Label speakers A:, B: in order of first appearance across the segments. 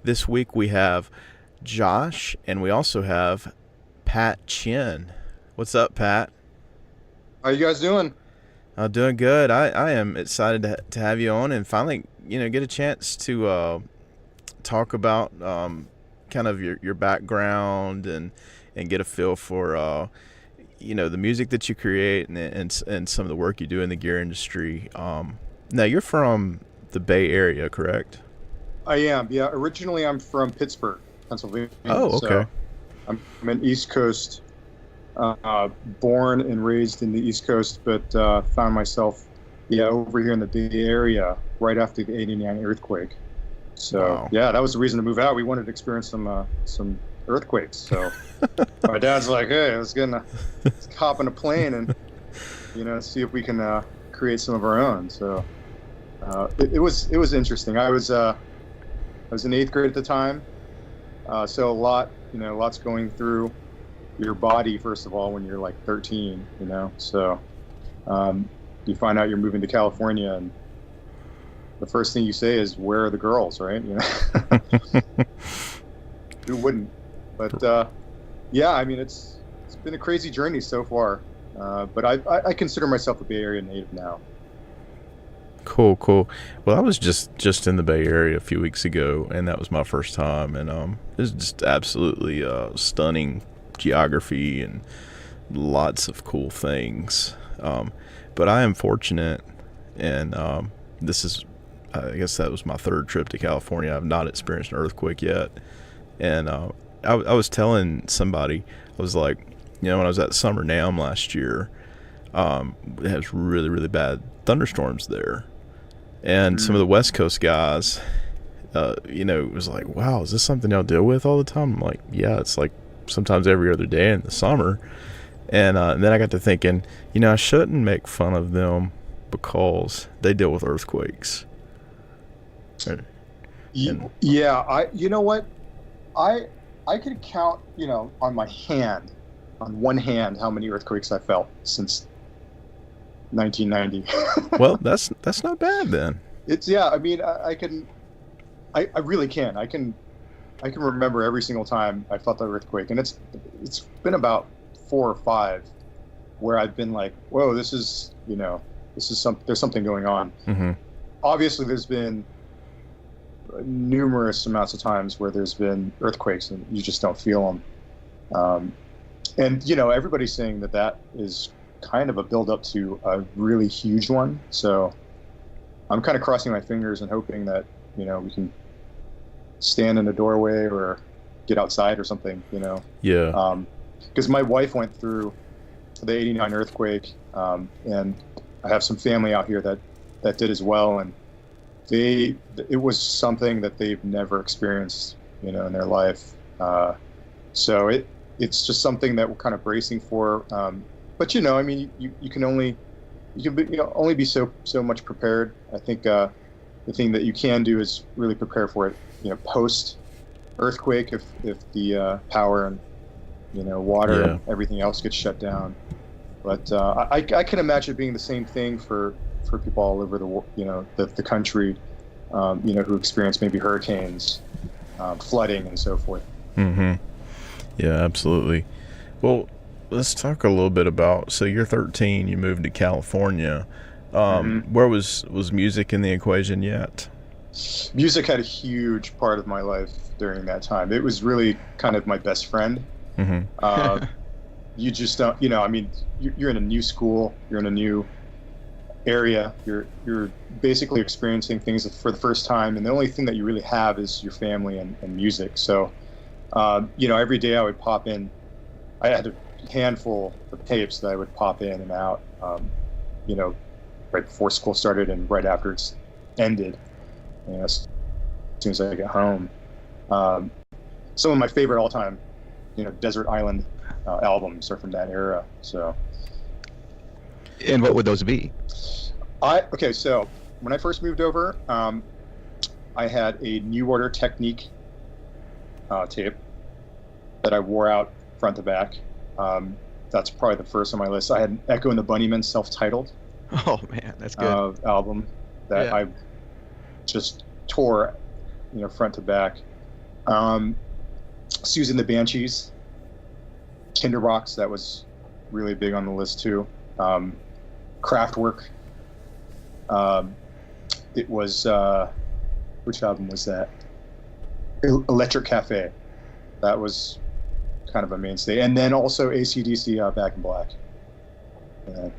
A: This week we have Josh and we also have Pat Chen. What's up, Pat?
B: How you guys doing?
A: Doing good. I am excited to have you on and finally, get a chance to talk about kind of your background and get a feel for the music that you create and some of the work you do in the gear industry. Now you're from the Bay Area, correct?
B: I am. Yeah, originally I'm from Pittsburgh, Pennsylvania.
A: Oh, okay.
B: So I'm an East Coast, born and raised in the East Coast, but found myself, over here in the Bay Area right after the '89 earthquake. So
A: Wow.
B: yeah, that was the reason to move out. We wanted to experience some earthquakes. So my dad's like, "Hey, let's hop in a plane and see if we can create some of our own." So it was interesting. I was in eighth grade at the time, so lots going through your body first of all when you're like 13. So you find out you're moving to California, and the first thing you say is, "Where are the girls?" Right? Who wouldn't? But yeah, I mean it's been a crazy journey so far. But I consider myself a Bay Area native now.
A: Cool, cool. Well, I was just in the Bay Area a few weeks ago, and that was my first time, and it was just absolutely stunning geography and lots of cool things. But I am fortunate, and this is, I guess that was my third trip to California. I've not experienced an earthquake yet, and I was telling somebody, I was like, when I was at Summer Nam last year, it has really, really bad thunderstorms there. And some of the West Coast guys, it was like, wow, is this something y'all deal with all the time? I'm like, yeah, it's like sometimes every other day in the summer. And then I got to thinking, I shouldn't make fun of them because they deal with earthquakes. And,
B: Yeah, you know what? I could count, on one hand, how many earthquakes I felt since 1990.
A: well, that's not bad then.
B: I mean, I really can. I can remember every single time I felt that earthquake, and it's been about four or five where I've been like, whoa, there's something going on.
A: Mm-hmm.
B: Obviously, there's been numerous amounts of times where there's been earthquakes and you just don't feel them. And everybody's saying that is kind of a build up to a really huge one. So I'm kind of crossing my fingers and hoping that, we can stand in a doorway or get outside or something,
A: Yeah.
B: Because my wife went through the '89 earthquake, and I have some family out here that did as well. And it was something that they've never experienced, in their life. So it's just something that we're kind of bracing for. But I mean, you can only be so much prepared. I think the thing that you can do is really prepare for it. Post earthquake, if the power and water and everything else gets shut down. But I can imagine it being the same thing for people all over the country, who experience maybe hurricanes, flooding, and so forth.
A: Mm-hmm. Yeah, absolutely. Well, let's talk a little bit about, so you're 13, you moved to California. Where was music in the equation yet?
B: Music had a huge part of my life during that time. It was really kind of my best friend.
A: Mm-hmm.
B: You just don't, I mean, you're in a new school, you're in a new area, you're basically experiencing things for the first time, and the only thing that you really have is your family and music. So, every day I would pop in. I had a handful of tapes that I would pop in and out, right before school started and right after it's ended, as soon as I get home. Some of my favorite all-time, Desert Island albums are from that era. So.
C: And what would those be?
B: So when I first moved over, I had a New Order Technique tape that I wore out front to back. That's probably the first on my list. I had an Echo and the Bunnymen self-titled
C: Oh man, that's good.
B: album that
C: Yeah.
B: I just tore, front to back. Um, Susan the Banshees, Kinderbox, that was really big on the list too. Kraftwerk. It was which album was that? Electric Cafe. That was kind of a mainstay, and then also AC/DC, Back in Black. Yeah.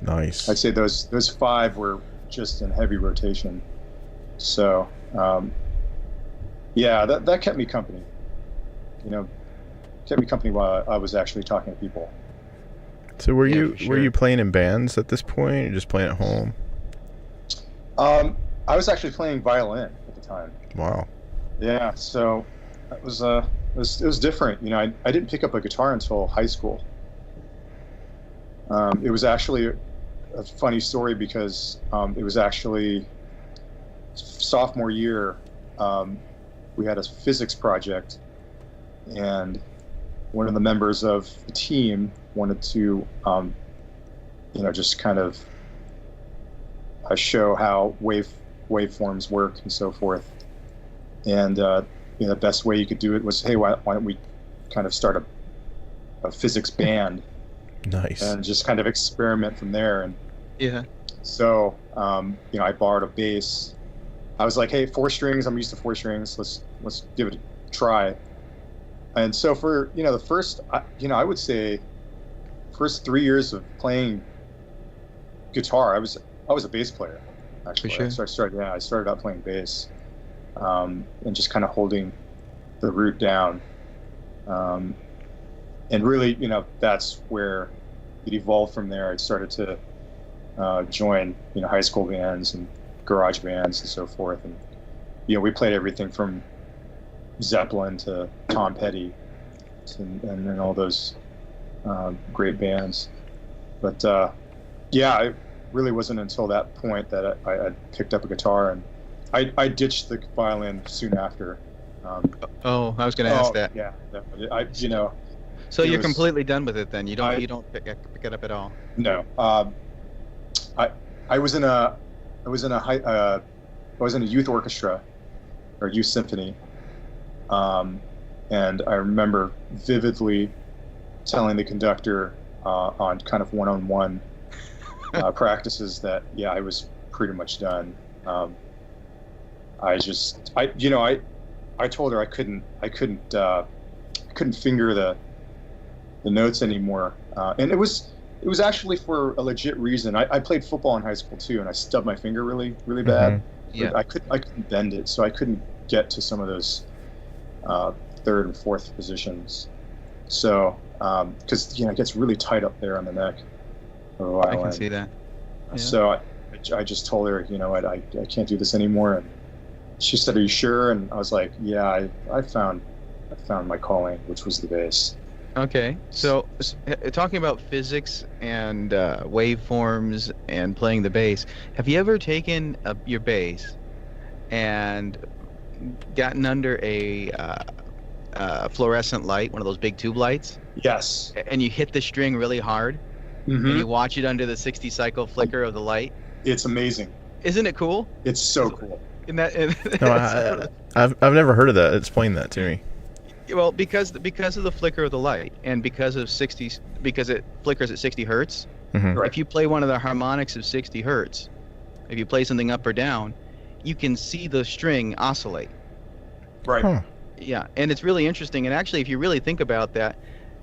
A: Nice.
B: I'd say those five were just in heavy rotation. So yeah, that kept me company. Kept me company while I was actually talking to people.
A: So were
C: Yeah, for sure.
A: you playing in bands at this point, or just playing at home?
B: I was actually playing violin at the time.
A: Wow.
B: Yeah, so that was it was different. I didn't pick up a guitar until high school. It was actually a funny story because it was actually sophomore year. We had a physics project, and one of the members of the team wanted to, just kind of show how waveforms work and so forth. And the best way you could do it was, hey, why don't we kind of start a physics band
A: Nice.
B: and just kind of experiment from there. And
C: Yeah.
B: so I borrowed a bass. I was like, hey, 4 strings. I'm used to 4 strings. Let's give it a try. And so for the first, I would say, first 3 years of playing guitar, I was a bass player. Actually,
C: For sure.
B: I started out playing bass, and just kind of holding the root down. And really, that's where it evolved from there. I started to join, high school bands and garage bands and so forth. And, we played everything from Zeppelin to Tom Petty and all those great bands. But it really wasn't until that point that I picked up a guitar, and I ditched the violin soon after.
C: Oh, I was going to ask that.
B: Yeah, definitely.
C: So
B: it
C: you're
B: was-
C: completely done with it then? You don't pick it up at all?
B: No. I was in a youth orchestra or youth symphony, and I remember vividly telling the conductor on kind of one-on-one practices that I was pretty much done. I told her I couldn't finger the notes anymore, and it was actually for a legit reason. I played football in high school too, and I stubbed my finger really really bad.
C: Yeah.
B: I couldn't bend it, so I couldn't get to some of those third and fourth positions. So because it gets really tight up there on the neck of a violin.
C: I can see that. Yeah.
B: So I just told her, I can't do this anymore, and she said, "Are you sure?" And I was like, "Yeah, I found my calling, which was the bass."
C: Okay, so talking about physics and waveforms and playing the bass, have you ever taken your bass and gotten under a fluorescent light, one of those big tube lights,
B: Yes.
C: and you hit the string really hard,
B: Mm-hmm.
C: and you watch it under the 60 cycle flicker of the light?
B: It's amazing.
C: Isn't it cool?
B: It's so cool.
C: No,
A: I've never heard of that. Explain that to me.
C: well, because of the flicker of the light, and because it flickers at 60 hertz.
A: Mm-hmm.
B: Right.
C: If you play one of the harmonics of 60 hertz, if you play something up or down, you can see the string oscillate.
B: Right.
A: Huh.
C: Yeah, and it's really interesting. And actually, if you really think about that,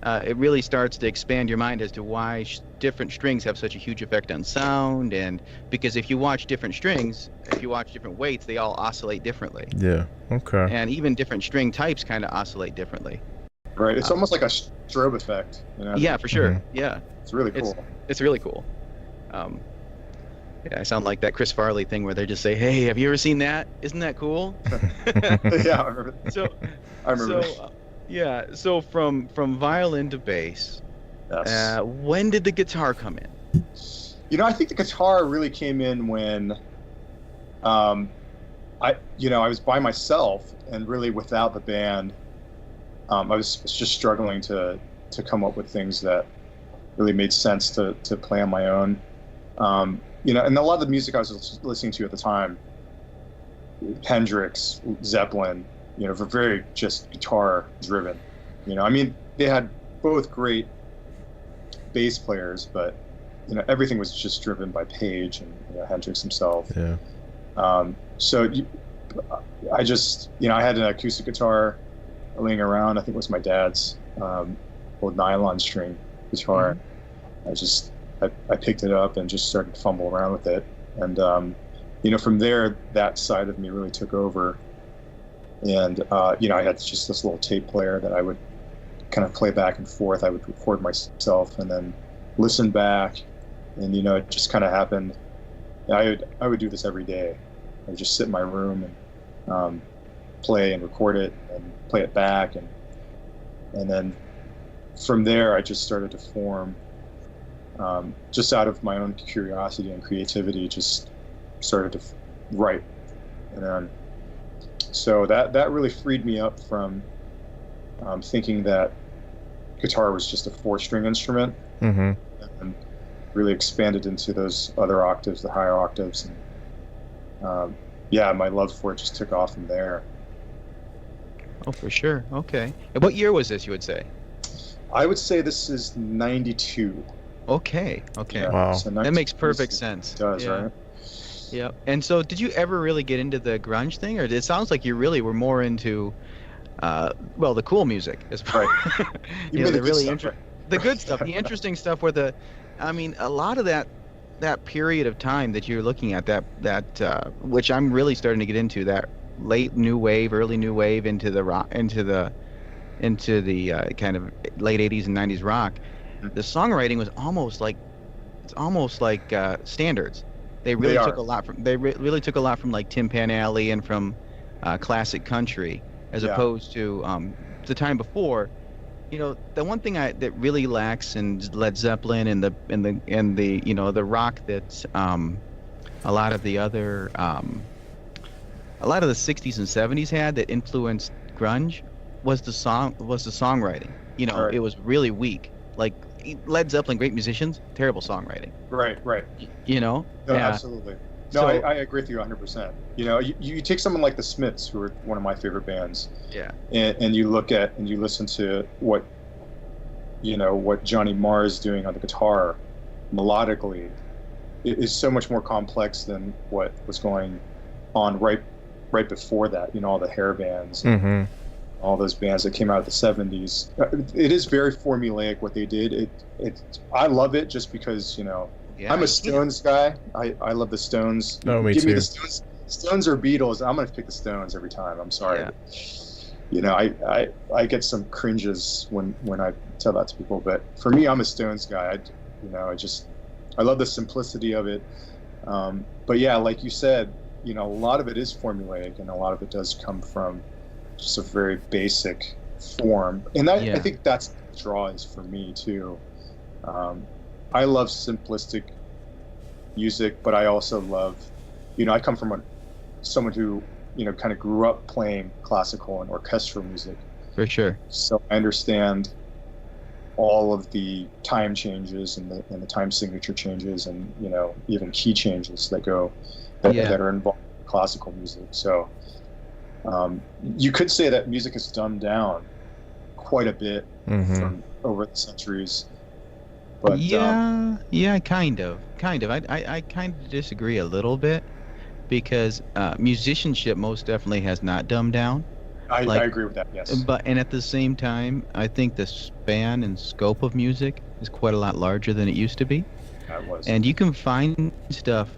C: it really starts to expand your mind as to why different strings have such a huge effect on sound. And because if you watch different strings, if you watch different weights, they all oscillate differently.
A: Yeah. Okay.
C: And even different string types kind of oscillate differently.
B: Right. It's almost like a strobe effect.
C: Yeah, for sure.
A: Mhm.
C: Yeah,
B: It's really cool.
C: it's really cool. Yeah, I sound like that Chris Farley thing where they just say, "Hey, have you ever seen that? Isn't that cool?"
B: Yeah, I remember.
C: So,
B: I remember.
C: yeah. So from violin to bass,
B: Yes.
C: when did the guitar come in?
B: I think the guitar really came in when I was by myself and really without the band. I was just struggling to come up with things that really made sense to play on my own. And a lot of the music I was listening to at the time, Hendrix, Zeppelin, very just guitar driven. I mean, they had both great bass players, but everything was just driven by Page and Hendrix himself.
A: Yeah.
B: So I just, I had an acoustic guitar laying around. I think it was my dad's old nylon string guitar. I picked it up and just started to fumble around with it. And, from there, that side of me really took over. And, I had just this little tape player that I would kind of play back and forth. I would record myself and then listen back. And, it just kind of happened. I would do this every day. I would just sit in my room and play and record it and play it back. And then from there, I just started to form, just out of my own curiosity and creativity, just started to write. And so that really freed me up from thinking that guitar was just a 4-string instrument, and really expanded into those other octaves, the higher octaves. And my love for it just took off from there.
C: Oh, for sure. Okay. And what year was this, you would say?
B: I would say this is 92.
C: Okay.
B: Yeah,
A: Wow.
B: so
C: That makes perfect sense.
B: It does, right?
C: Yeah. And so did you ever really get into the grunge thing? Or it sounds like you really were more into, the cool music.
B: Right. You mean the good stuff, right?
C: The good stuff, the interesting stuff where a lot of that period of time that you're looking at, that which I'm really starting to get into, that late new wave, early new wave into the rock, into the kind of late 80s and 90s rock. The songwriting was almost like standards. They really took a lot from like Tim Panelli and from classic country, as opposed to the time before. The one thing that really lacks in Led Zeppelin and the rock that a lot of the 60s and 70s had that influenced grunge was the songwriting.
B: Right.
C: It was really weak. Like Led Zeppelin, great musicians, terrible songwriting.
B: Right.
C: No,
B: absolutely. No, I agree with you 100%. You take someone like the Smiths, who are one of my favorite bands.
C: Yeah.
B: And you look at and you listen to what Johnny Marr is doing on the guitar, melodically, it is so much more complex than what was going on right before that. All the hair bands, all those bands that came out of the 70s. It is very formulaic what they did. I love it just because I'm a Stones guy. I love the Stones.
A: No, me
B: Give
A: too.
B: me the Stones or Beatles. I'm gonna pick the Stones every time. I'm sorry.
C: Yeah.
B: I get some cringes when I tell that to people, but for me, I'm a Stones guy. I love the simplicity of it. But yeah, like you said, a lot of it is formulaic, and a lot of it does come from just a very basic form. And I think that's the draw is for me too. I love simplistic music, but I also love, I come from someone who, kind of grew up playing classical and orchestral music.
C: For sure.
B: So I understand all of the time changes and the time signature changes and, even key changes that are involved in classical music. So you could say that music has dumbed down quite a bit from over the centuries. But
C: kind of. I kind of disagree a little bit, because musicianship most definitely has not dumbed down.
B: I agree with that. Yes.
C: And at the same time, I think the span and scope of music is quite a lot larger than it used to be.
B: That was.
C: And you can find stuff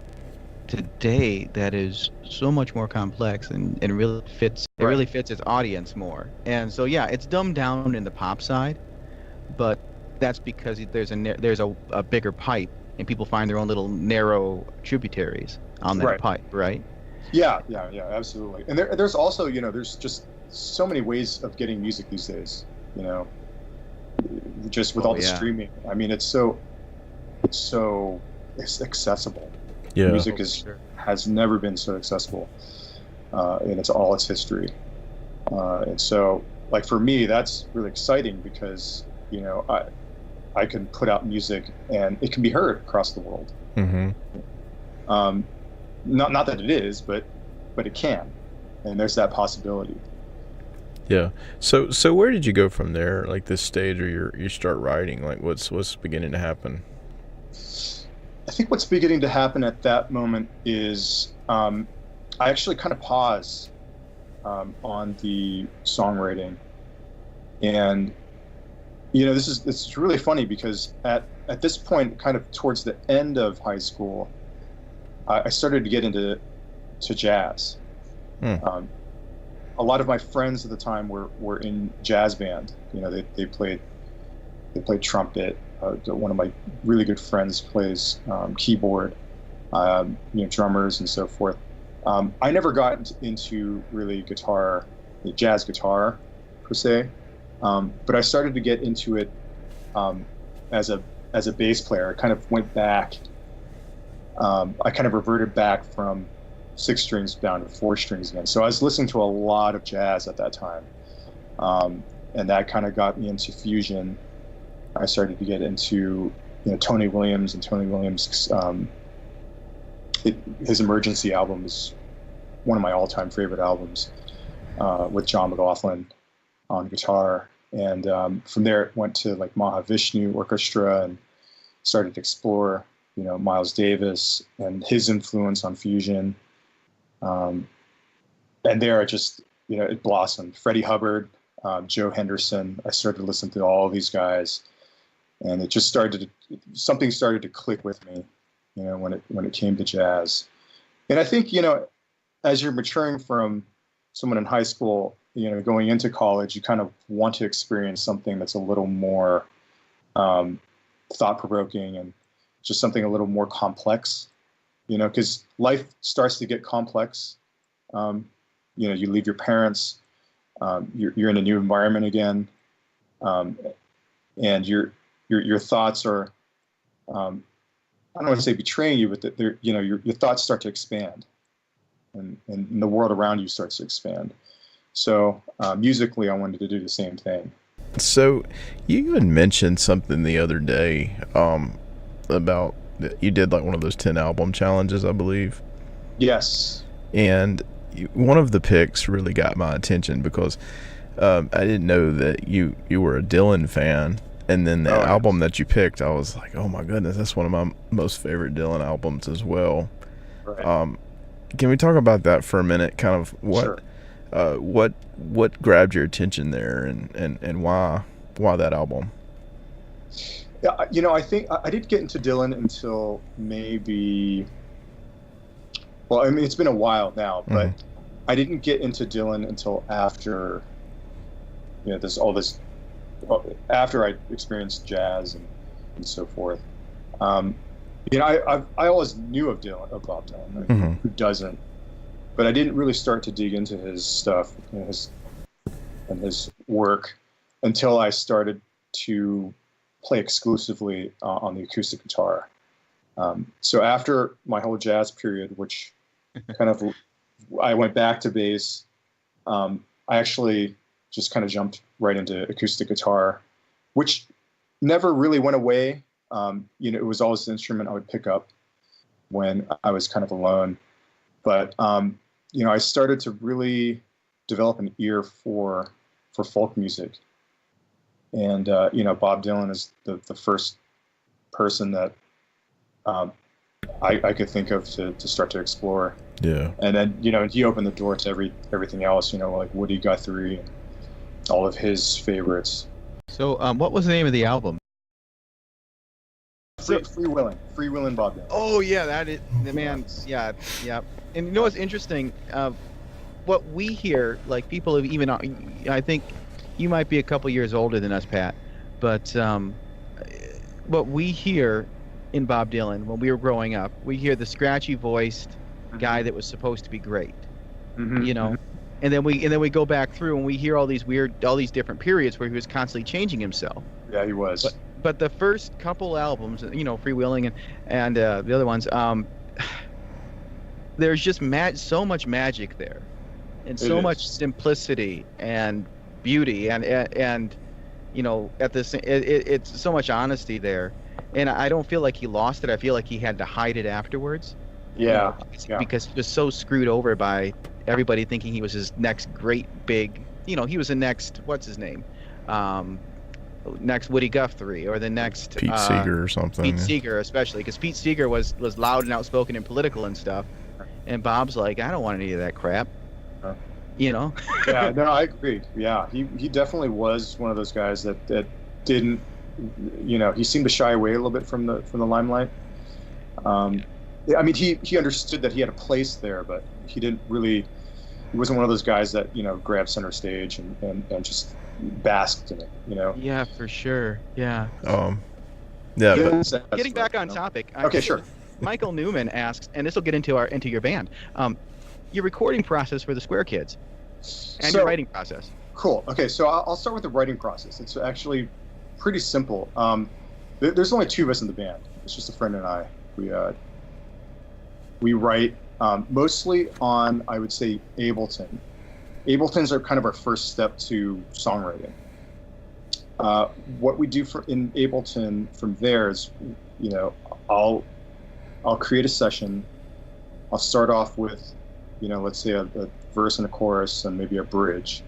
C: today that is so much more complex and really fits. It really fits its audience more. And so it's dumbed down in the pop side, but that's because there's a bigger pipe, and people find their own little narrow tributaries on that pipe, right?
B: Yeah, absolutely. And there's also, there's just so many ways of getting music these days, just with all the streaming. I mean, it's accessible.
A: Yeah.
B: Music has never been so accessible in all its history. And so, like, for me, that's really exciting because, I can put out music and it can be heard across the world. Not that it is, but it can, and there's that possibility.
A: Yeah. So where did you go from there? Like this stage where you start writing. Like what's beginning to happen?
B: I think what's beginning to happen at that moment is I actually kind of pause on the songwriting, and this is really funny because at this point, kind of towards the end of high school, I started to get into jazz.
A: Hmm.
B: A lot of my friends at the time were in jazz band. They played trumpet. One of my really good friends plays keyboard. Drummers and so forth. I never got into really guitar, jazz guitar, per se, but I started to get into it as a bass player. I kind of went back. I kind of reverted back from 6 strings down to 4 strings again. So I was listening to a lot of jazz at that time, and that kind of got me into fusion. I started to get into Tony Williams, and Tony Williams, his Emergency album is one of my all-time favorite albums, with John McLaughlin on guitar. And from there it went to like Mahavishnu Orchestra, and started to explore Miles Davis and his influence on fusion. And there it blossomed. Freddie Hubbard, Joe Henderson. I started to listen to all these guys, and it just something started to click with me, when it came to jazz. And I think, as you're maturing from someone in high school, going into college, you kind of want to experience something that's a little more thought-provoking, and just something a little more complex, because life starts to get complex. You leave your parents, you're in a new environment again, and your thoughts are, I don't want to say betraying you, but your thoughts start to expand, and the world around you starts to expand. So musically, I wanted to do the same thing.
A: So you had mentioned something the other day about you did like one of those 10 album challenges, I believe.
B: Yes.
A: And one of the picks really got my attention because I didn't know that you were a Dylan fan. And then the album that you picked, I was like, oh my goodness, that's one of my most favorite Dylan albums as well.
B: Right.
A: Can we talk about that for a minute? Kind of what grabbed your attention there, and why that album?
B: Yeah, I think I didn't get into Dylan until maybe, well, I mean, it's been a while now, but I didn't get into Dylan until after, after I experienced jazz and so forth. I always knew of Bob Dylan. I mean, who doesn't? But I didn't really start to dig into his stuff and his work until I started to play exclusively on the acoustic guitar. So after my whole jazz period, which kind of, I went back to bass, I actually just kind of jumped right into acoustic guitar, which never really went away. It was always an instrument I would pick up when I was kind of alone. But, I started to really develop an ear for folk music. And, Bob Dylan is the first person that I could think of to start to explore.
A: Yeah.
B: And then, he opened the door to everything else, like Woody Guthrie and all of his favorites.
C: So what was the name of the album?
B: Free Willin' Bob Dylan.
C: Oh yeah, that is the man. Yeah. And you know what's interesting? What we hear, like people have even, I think you might be a couple years older than us, Pat, but what we hear in Bob Dylan when we were growing up, we hear the scratchy voiced guy that was supposed to be great, and then we go back through and we hear all these different periods where he was constantly changing himself.
B: Yeah, he was.
C: But the first couple albums, Freewheeling and the other ones, there's just so much magic there, and so much simplicity and beauty, and at this it's so much honesty there, and I don't feel like he lost it. I feel like he had to hide it afterwards.
B: Yeah,
C: because he was so screwed over by everybody thinking he was his next great big he was the next, what's his name, next Woody Guthrie, or the next
A: Pete Seeger or something.
C: Pete Seeger, especially because Pete Seeger was loud and outspoken and political and stuff, and Bob's like, I don't want any of that crap,
B: Yeah, no, I agree. Yeah, he definitely was one of those guys that didn't, he seemed to shy away a little bit from the limelight. I mean, he understood that he had a place there, but he wasn't one of those guys that grabbed center stage and just basked in it.
C: Yeah, for sure. Yeah.
A: Yeah.
C: Getting back on topic.
B: Okay, sure.
C: Michael Newman asks, and this will get into your band, your recording process for the Square Kids, and your writing process.
B: Cool. Okay, so I'll start with the writing process. It's actually pretty simple. There's only two of us in the band. It's just a friend and I. We write mostly on, I would say, Ableton. Abletons are kind of our first step to songwriting. What we do in Ableton from there is, I'll create a session. I'll start off with, let's say a verse and a chorus and maybe a bridge,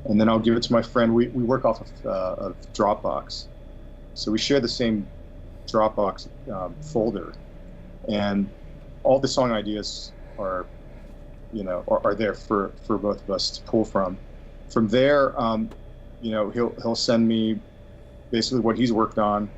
B: and then I'll give it to my friend. We work off of Dropbox, so we share the same Dropbox folder, and all the song ideas are there for both of us to pull from. From there, he'll send me basically what he's worked on,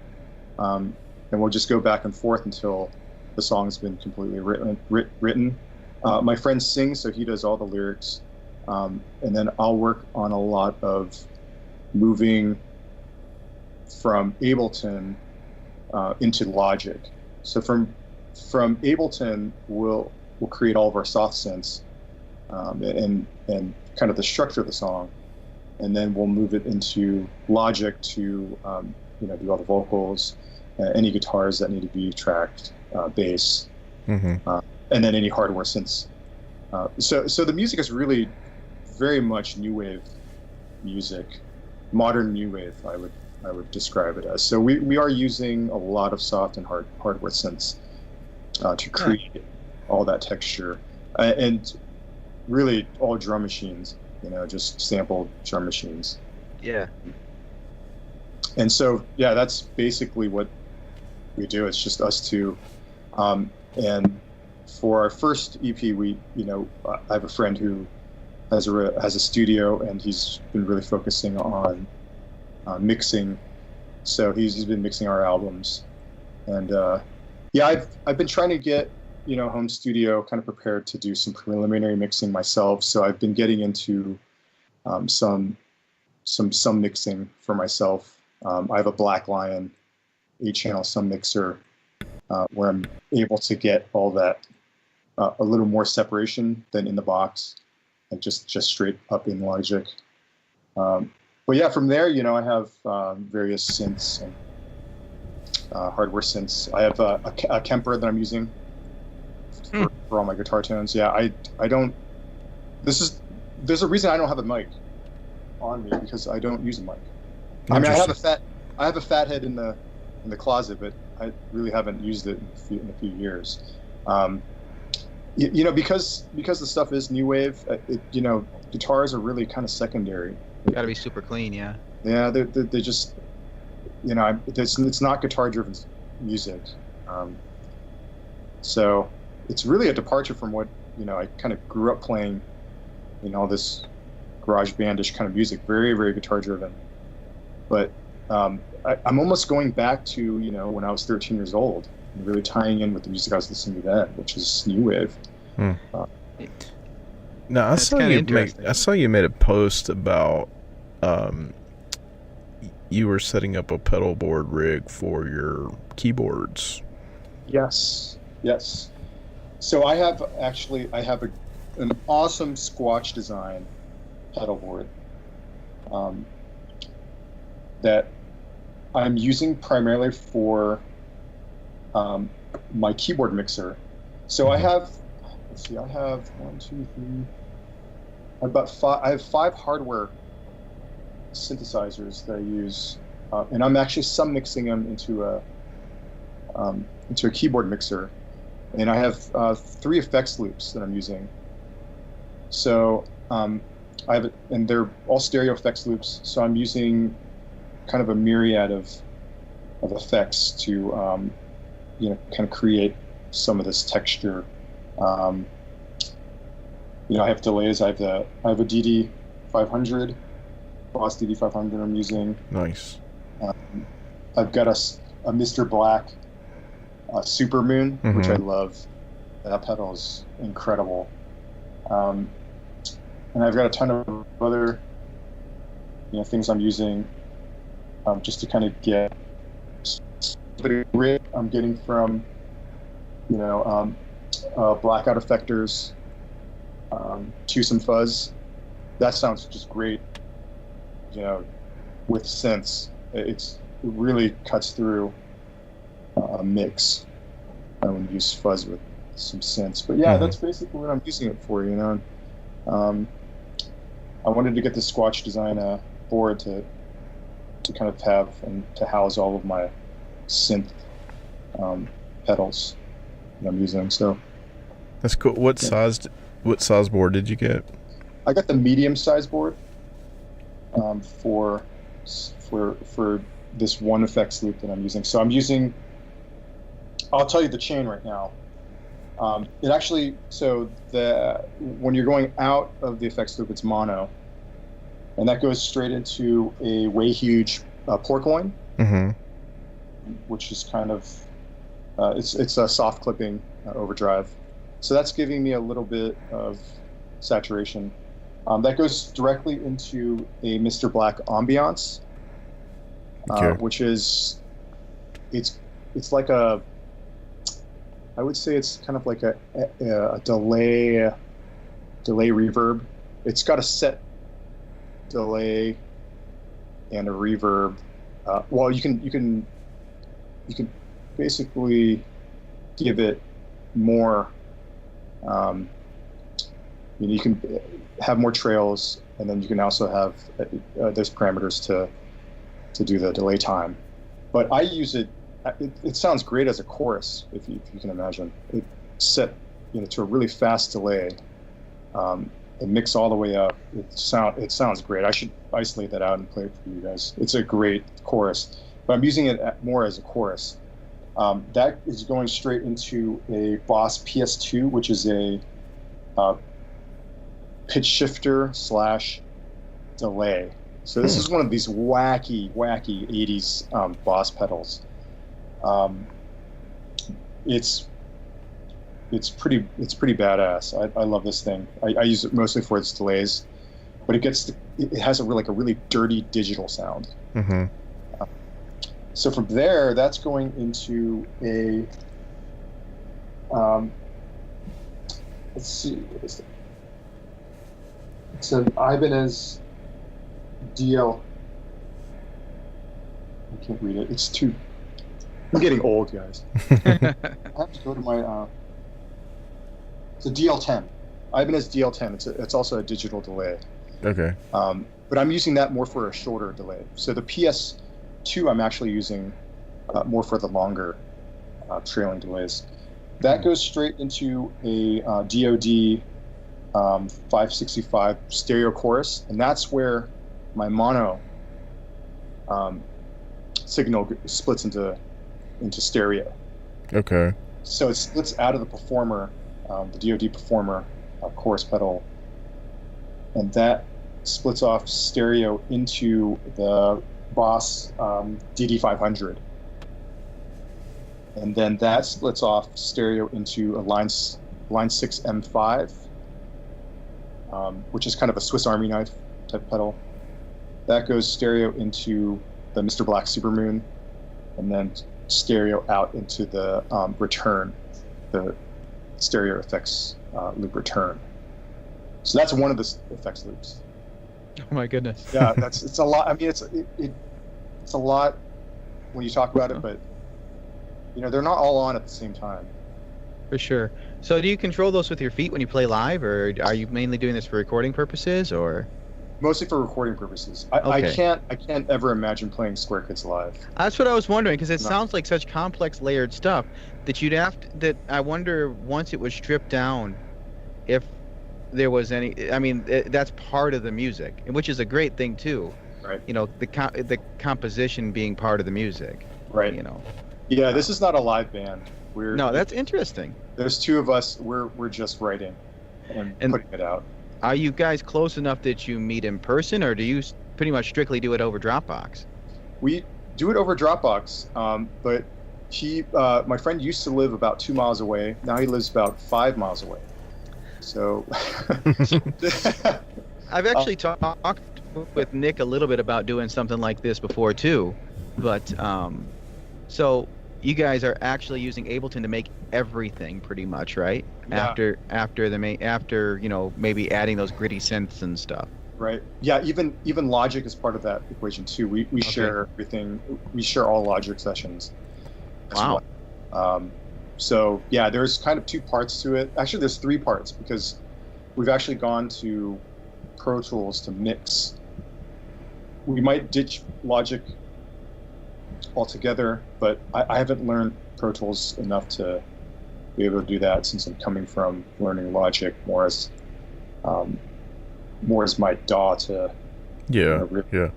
B: and we'll just go back and forth until the song's been completely written. My friend sings, so he does all the lyrics, and then I'll work on a lot of moving from Ableton into Logic. So from Ableton, we'll create all of our soft synths and kind of the structure of the song, and then we'll move it into Logic to do all the vocals, any guitars that need to be tracked, bass, and then any hardware synths. So the music is really very much new wave music, modern new wave. I would describe it as. So we are using a lot of soft and hardware synths to create all that texture, and really all drum machines, just sampled drum machines.
C: Yeah.
B: And so, yeah, that's basically what we do. It's just us two. And for our first EP, I have a friend who has a studio, and he's been really focusing on mixing. So he's been mixing our albums, and I've been trying to get home studio kind of prepared to do some preliminary mixing myself. So I've been getting into some mixing for myself. I have a Black Lion 8-channel sum mixer where I'm able to get all that a little more separation than in the box, and just straight up in Logic. But yeah, from there, I have various synths and hardware synths. I have a Kemper that I'm using for all my guitar tones. Yeah, I don't. There's a reason I don't have a mic on me, because I don't use a mic. I mean, I have a fat head in the closet, but I really haven't used it in a few years. Because the stuff is new wave. Guitars are really kind of secondary.
C: Got to be super clean, yeah.
B: Yeah, they just, it's not guitar-driven music. So it's really a departure from what I kind of grew up playing. All this garage bandish kind of music, very, very guitar-driven. But I'm almost going back to when I was 13 years old, and really tying in with the music I was listening to then, which is new wave.
A: Now I saw you made a post about you were setting up a pedal board rig for your keyboards.
B: Yes. So I have an awesome Squatch Design pedal board that I'm using primarily for my keyboard mixer. So I have, I have 1, 2, 3. I have 5 hardware synthesizers that I use, and I'm actually sum mixing them into a keyboard mixer, and I have 3 effects loops that I'm using. So and they're all stereo effects loops. So I'm using kind of a myriad of effects to kind of create some of this texture. I have delays. I have a DD 500, Boss DD 500 I'm using.
A: Nice.
B: I've got a Mr. Black Supermoon, which I love. That pedal is incredible. And I've got a ton of other things I'm using just to kind of get the grit I'm getting from blackout effectors to some fuzz. That sounds just great. With synths, it really cuts through a mix when you use fuzz with some synths. But yeah, that's basically what I'm using it for. I wanted to get the Squatch Design board to kind of have and to house all of my synth pedals that I'm using. So
A: that's cool. What size board did you get?
B: I got the medium size board for this one effects loop that I'm using. So I'm using. I'll tell you the chain right now. It actually, when you're going out of the effects loop, it's mono, and that goes straight into a way huge pork loin, which is kind of it's a soft clipping overdrive. So that's giving me a little bit of saturation. That goes directly into a Mr. Black ambiance, which is it's like I would say it's kind of like a delay reverb. It's got a set delay and a reverb. Well, you can basically give it more. You can have more trails, and then you can also have there's parameters to do the delay time. But I use it. It sounds great as a chorus, if you can imagine. It's set to a really fast delay, and mix all the way up. It sounds great. I should isolate that out and play it for you guys. It's a great chorus, but I'm using it more as a chorus. That is going straight into a Boss PS2, which is a pitch shifter / delay. So this is one of these wacky 80s Boss pedals. It's pretty badass. I love this thing. I use it mostly for its delays, but it has a really dirty digital sound. So from there, that's going into a let's see, what is it? It's an Ibanez DL. I can't read it. It's too. I'm getting old, guys. I have to go to my. It's a DL10, Ibanez DL10. It's also a digital delay.
A: Okay.
B: But I'm using that more for a shorter delay. So the PS2 I'm actually using more for the longer trailing delays. That goes straight into a DoD 565 stereo chorus, and that's where my mono signal splits into stereo. Okay. So it splits out of the performer, the DoD performer chorus pedal, and that splits off stereo into the Boss DD 500, and then that splits off stereo into a line 6 M5, which is kind of a Swiss Army knife type pedal. That goes stereo into the Mr. Black Supermoon, and then stereo out into the return, the stereo effects loop return. So that's one of the effects loops.
C: Oh my goodness.
B: Yeah, it's a lot. I mean, it's a lot when you talk about it, but they're not all on at the same time.
C: For sure. So do you control those with your feet when you play live, or are you mainly doing this for recording purposes, or?
B: Mostly for recording purposes.
C: Okay.
B: I can't ever imagine playing Square Kids live.
C: That's what I was wondering, because it sounds like such complex layered stuff that I wonder once it was stripped down, if there was any. I mean, that's part of the music, which is a great thing too.
B: Right.
C: The composition being part of the music.
B: Right. Yeah, this is not a live band.
C: No, that's interesting.
B: There's two of us. We're just writing and putting it out.
C: Are you guys close enough that you meet in person, or do you pretty much strictly do it over Dropbox?
B: We do it over Dropbox, but my friend used to live about 2 miles away. Now he lives about 5 miles away. So
C: I've actually talked with Nick a little bit about doing something like this before too, but so you guys are actually using Ableton to make everything pretty much, right?
B: Yeah.
C: After maybe adding those gritty synths and stuff.
B: Right. Yeah. Even Logic is part of that equation too. We share everything. We share all Logic sessions.
C: Wow.
B: Well. So yeah, there's kind of two parts to it. Actually, there's three parts because we've actually gone to Pro Tools to mix. We might ditch Logic altogether, but I haven't learned Pro Tools enough to be able to do that since I'm coming from learning Logic more as my DAW to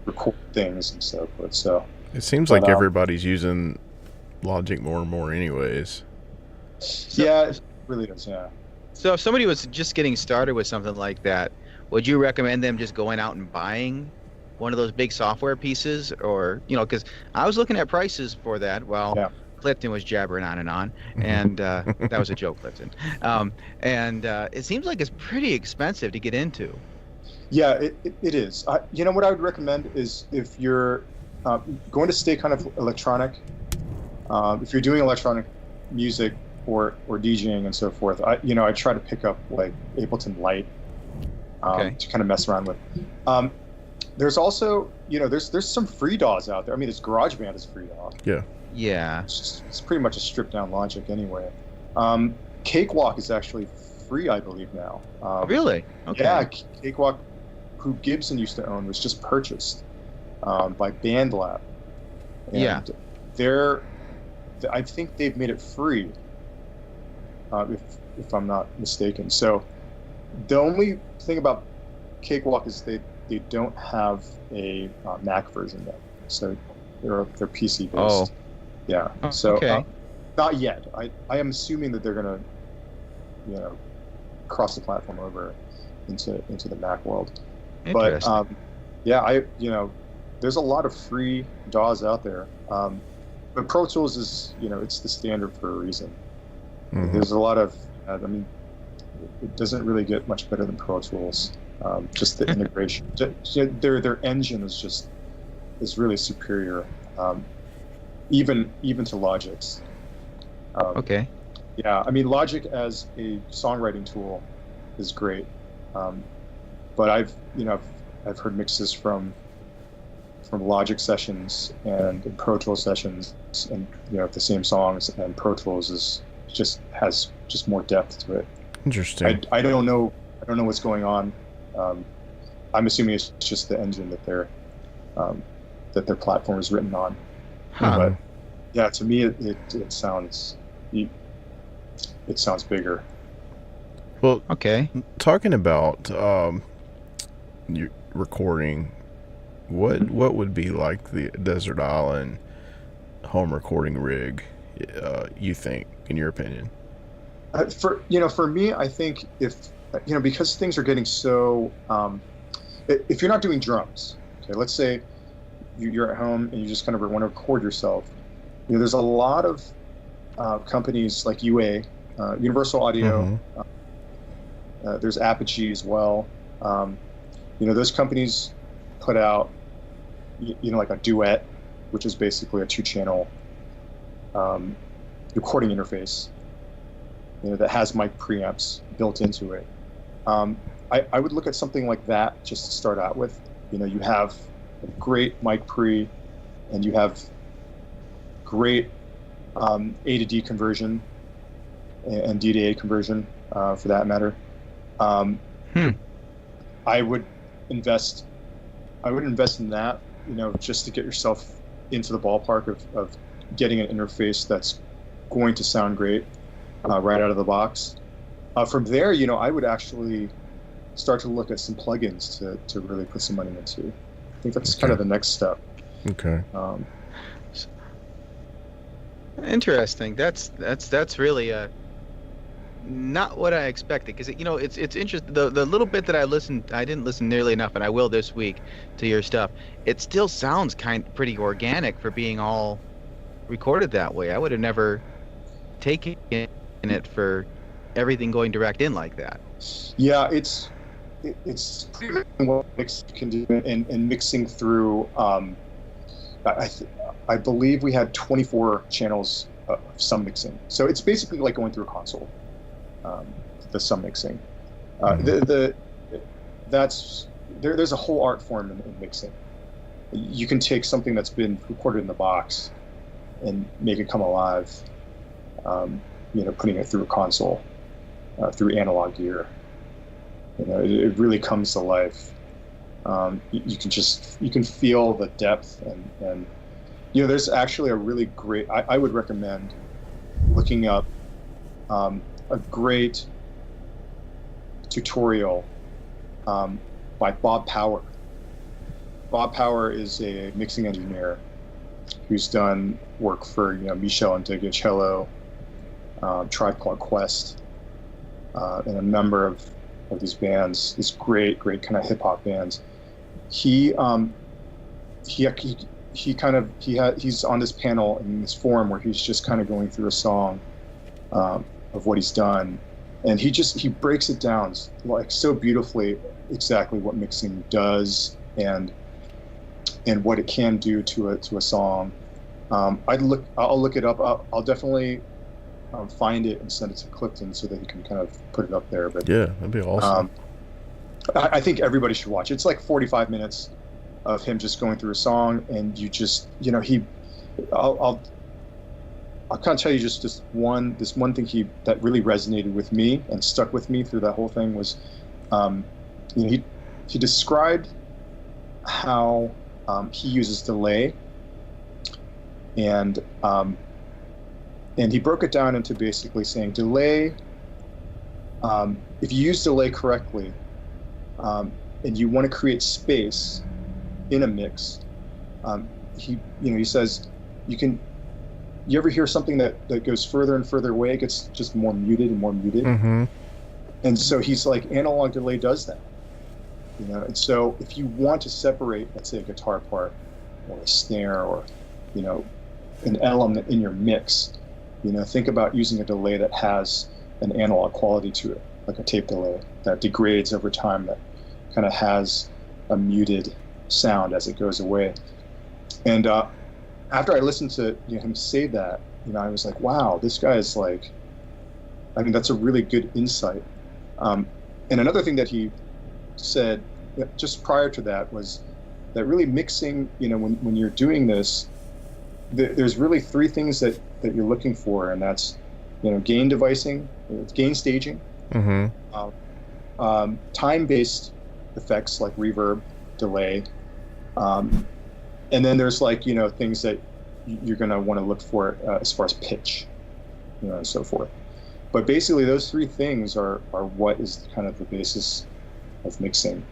B: record things and so forth. So
A: it seems like everybody's using Logic more and more anyways.
B: Yeah, it really does. Yeah.
C: So if somebody was just getting started with something like that, would you recommend them just going out and buying one of those big software pieces, or because I was looking at prices for that while Clifton was jabbering on and on, and that was a joke, Clifton. And it seems like it's pretty expensive to get into.
B: Yeah, it is. What I would recommend is if you're going to stay kind of electronic, if you're doing electronic music or DJing and so forth, I try to pick up like Ableton Lite to kind of mess around with. There's also, there's some free DAWs out there. I mean, this GarageBand is free DAW.
A: Yeah.
C: Yeah.
B: It's pretty much a stripped down Logic anyway. Cakewalk is actually free, I believe now.
C: Really? Okay.
B: Yeah, Cakewalk, who Gibson used to own, was just purchased by BandLab. And I think they've made it free, if I'm not mistaken. So the only thing about Cakewalk is they don't have a Mac version yet. So they're PC based.
C: Oh.
B: Yeah. So not yet. I am assuming that they're gonna, cross the platform over into the Mac world. But there's a lot of free DAWs out there. But Pro Tools is, it's the standard for a reason. Mm-hmm. There's a lot of, it doesn't really get much better than Pro Tools. Just the integration, their engine is really superior, even to Logic's. Yeah, I mean, Logic as a songwriting tool is great, but I've heard mixes from Logic sessions and Pro Tools sessions, and the same songs, and Pro Tools has more depth to it.
A: Interesting.
B: I don't know what's going on. I'm assuming it's just the engine that their platform is written on.
C: Huh.
B: But yeah, to me it sounds bigger.
A: Well,
C: okay.
A: Talking about your recording, what would be like the Desert Island home recording rig? You think, in your opinion?
B: For me, I think if because things are getting so, if you're not doing drums, okay, let's say you're at home and you just kind of want to record yourself. There's a lot of companies like UA, Universal Audio. Mm-hmm. There's Apogee as well. Those companies put out, like a Duet, which is basically a 2-channel recording interface. That has mic preamps built into it. I would look at something like that just to start out with. You have a great mic pre, and you have great A to D conversion and D to A conversion, for that matter. I would invest in that, just to get yourself into the ballpark of getting an interface that's going to sound great right out of the box. From there, I would actually start to look at some plugins to really put some money into. I think that's kind of the next step.
A: Okay.
C: Interesting. That's really not what I expected, because it's interesting. The little bit that I didn't listen nearly enough, and I will this week, to your stuff. It still sounds pretty organic for being all recorded that way. I would have never taken it for everything going direct in like that.
B: Yeah, it's what mix can do, and mixing through. I believe we had 24 channels of some mixing, so it's basically like going through a console. The sum mixing, there's a whole art form in mixing. You can take something that's been recorded in the box and make it come alive. Putting it through a console, through analog gear. It really comes to life. You can feel the depth, and there's actually a really great. I would recommend looking up a great tutorial by Bob Power. Bob Power is a mixing engineer who's done work for Michel and Digicello, Tribe Called Quest, and a number of these bands, these great kind of hip hop bands. He's on this panel in this forum where he's just kind of going through a song of what he's done, and he breaks it down like so beautifully, exactly what mixing does and what it can do to a song. I'll look it up. I'll definitely find it and send it to Clifton so that he can kind of put it up there. But
A: yeah, that'd be awesome.
B: I think everybody should watch it. It's like 45 minutes of him just going through a song, and you just I'll kind of tell you just this one thing that really resonated with me and stuck with me through that whole thing was, he described how he uses delay, and he broke it down into basically saying delay. If you use delay correctly, and you want to create space in a mix, he says you ever hear something that goes further and further away, it gets just more muted and more muted.
A: Mm-hmm.
B: And so he's like, analog delay does that. And so if you want to separate, let's say, a guitar part or a snare or an element in your mix, think about using a delay that has an analog quality to it, like a tape delay that degrades over time, that kind of has a muted sound as it goes away. And after I listened to him say that, I was like, wow, this guy is like, that's a really good insight. And another thing that he said just prior to that was that really mixing, when you're doing this, there's really three things that you're looking for, and that's gain devicing, gain staging,
A: mm-hmm.
B: Time-based effects like reverb, delay, and then there's things that you're going to want to look for as far as pitch, and so forth. But basically those three things are what is kind of the basis of mixing.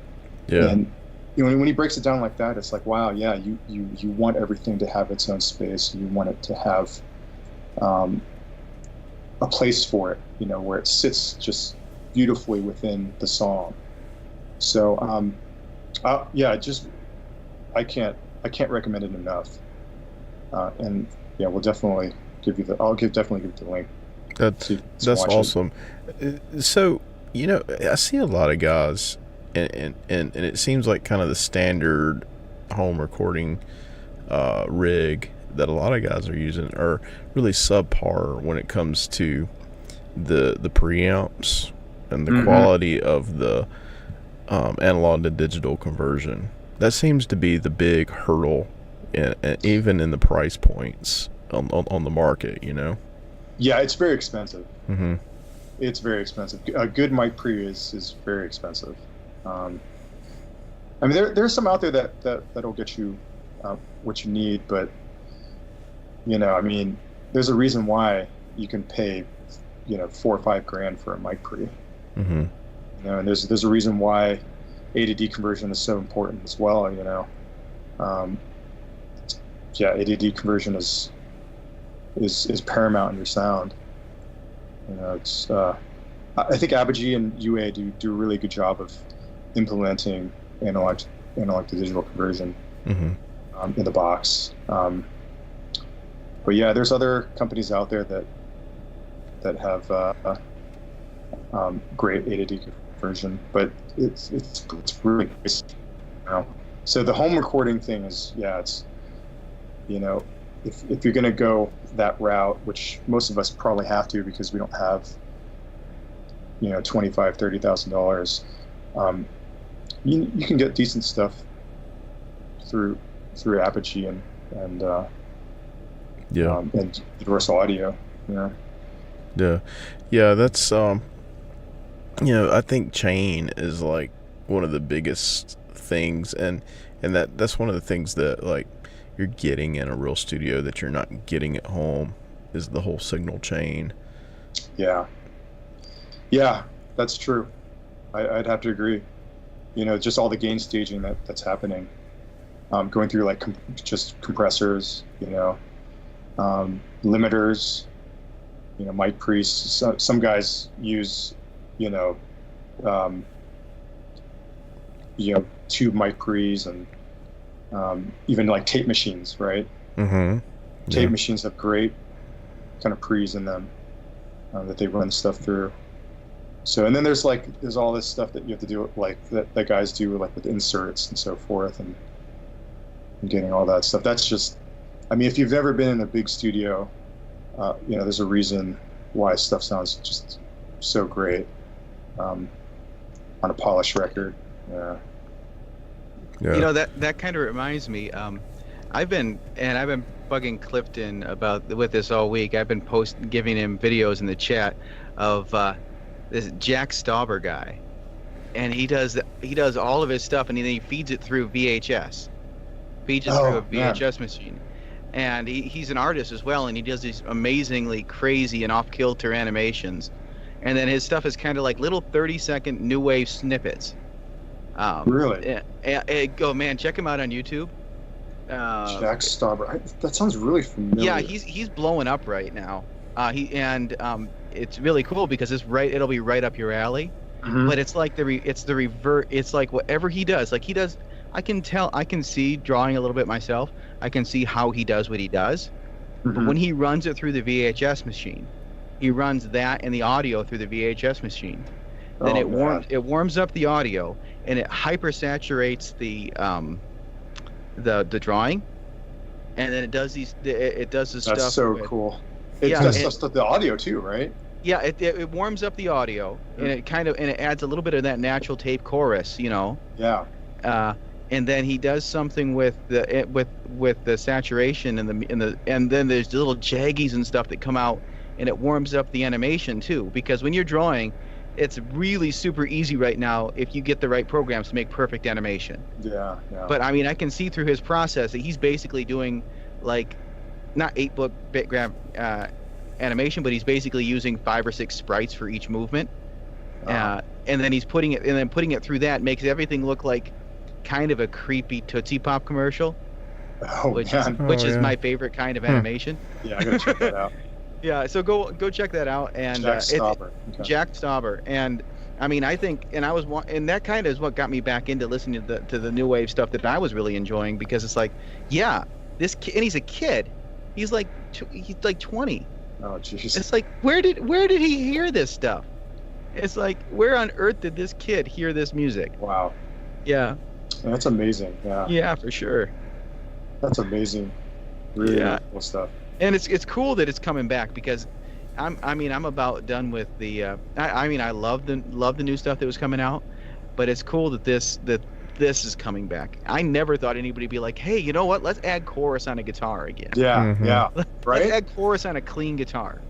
A: Yeah.
B: And when he breaks it down like that, it's like, wow, yeah, you want everything to have its own space. You want it to have a place for it, where it sits just beautifully within the song. So I can't recommend it enough. And yeah, we'll definitely give you definitely give you the link.
A: That's awesome. So I see a lot of guys, and it seems like kind of the standard home recording rig that a lot of guys are using are really subpar when it comes to the preamps and the mm-hmm. quality of the analog to digital conversion. That seems to be the big hurdle, even in the price points on the market.
B: Yeah, it's very expensive.
A: Mm-hmm.
B: It's very expensive. A good mic pre is very expensive. There's some out there that'll get you what you need, but there's a reason why you can pay $4 or $5 grand for a mic pre.
A: Mm-hmm.
B: And there's a reason why A to D conversion is so important as well. A to D conversion is paramount in your sound. It's I think Apogee and UA do a really good job of implementing analog to digital conversion in the box. But yeah, there's other companies out there that have great A to D conversion, but it's really nice. So the home recording thing is, it's if you're going to go that route, which most of us probably have to because we don't have $25,000-$30,000, you can get decent stuff through Apogee and Universal Audio.
A: That's I think chain is like one of the biggest things, and that's one of the things that like you're getting in a real studio that you're not getting at home, is the whole signal chain.
B: Yeah, that's true. I'd have to agree. Just all the gain staging that's happening, going through like just compressors, limiters, mic priests. Some guys use, tube mic pre's and even like tape machines, right? Tape machines have great kind of pre's in them that they run stuff through. So, and then there's all this stuff that you have to do, like that guys do, like with inserts and so forth, and getting all that stuff. That's just, if you've ever been in a big studio, there's a reason why stuff sounds just so great on a polished record. Yeah.
C: That kind of reminds me. I've been bugging Clifton with this all week. I've been giving him videos in the chat of this Jack Stauber guy, and he does all of his stuff, and then he feeds it through VHS, through a VHS machine, and he's an artist as well, and he does these amazingly crazy and off-kilter animations, and then his stuff is kind of like little 30-second new wave snippets.
B: Really?
C: Man, check him out on YouTube.
B: Jack Stauber. That sounds really familiar.
C: Yeah, he's blowing up right now. It's really cool because it'll be right up your alley. But it's like the revert. It's like whatever he does. Like he does. I can see drawing a little bit myself. I can see how he does what he does. But when he runs it through the VHS machine, he runs that and the audio through the VHS machine. Then it warms up the audio, and it hypersaturates the drawing, and then it does this stuff.
B: That's so cool. It does stuff the audio too, right?
C: Yeah, it warms up the audio, and it adds a little bit of that natural tape chorus,
B: Yeah.
C: And then he does something with the saturation and then there's little jaggies and stuff that come out, and it warms up the animation too. Because when you're drawing, it's really super easy right now if you get the right programs to make perfect animation.
B: Yeah.
C: But I can see through his process that he's basically doing like not 8-bit animation, but he's basically using 5 or 6 sprites for each movement, and then he's putting it through that makes everything look like kind of a creepy Tootsie Pop commercial, which is my favorite kind of animation.
B: Yeah, I gotta check that out.
C: Yeah, so go check that out. And
B: Jack Stauber.
C: Jack Stauber, and I think, and that kind of is what got me back into listening to the new wave stuff that I was really enjoying, because it's like, this kid, and he's a kid, he's like 20.
B: Oh, jeez.
C: It's like, where did he hear this stuff? It's like, where on earth did this kid hear this music?
B: Wow.
C: Yeah.
B: That's amazing. Yeah.
C: Yeah, for sure.
B: That's amazing. Really cool stuff.
C: And it's cool that it's coming back, because I'm about done with the I love the new stuff that was coming out, but it's cool that this is coming back. I never thought anybody would be like, hey, you know what? Let's add chorus on a guitar again.
B: Yeah, yeah. Right?
C: Let's add chorus on a clean guitar.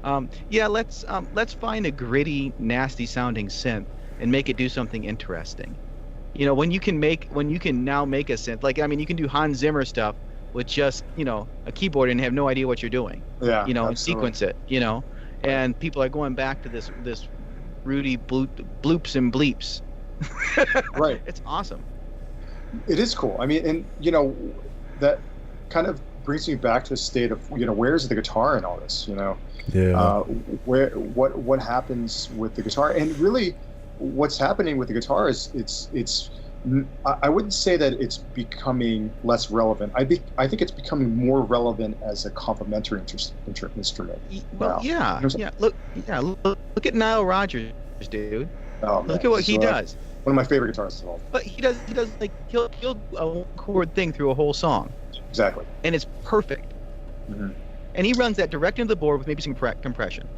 C: Let's find a gritty, nasty sounding synth and make it do something interesting. When you can now make a synth, like, you can do Hans Zimmer stuff with just, a keyboard and have no idea what you're doing.
B: Yeah.
C: And sequence it, and people are going back to this Rudy bloops and bleeps.
B: Right.
C: It's awesome.
B: It is cool. I mean, and that kind of brings me back to a state of where's the guitar in all this?
A: Yeah.
B: What happens with the guitar? And really, what's happening with the guitar is it's I wouldn't say that it's becoming less relevant. I think it's becoming more relevant as a complementary instrument.
C: Well,
B: now.
C: yeah. Look at Nile Rodgers, dude.
B: Oh, man.
C: Look at what he does.
B: One of my favorite guitarists of all.
C: But he does like he'll do a one chord thing through a whole song.
B: Exactly.
C: And it's perfect.
B: Mm-hmm.
C: And he runs that direct into the board with maybe some compression,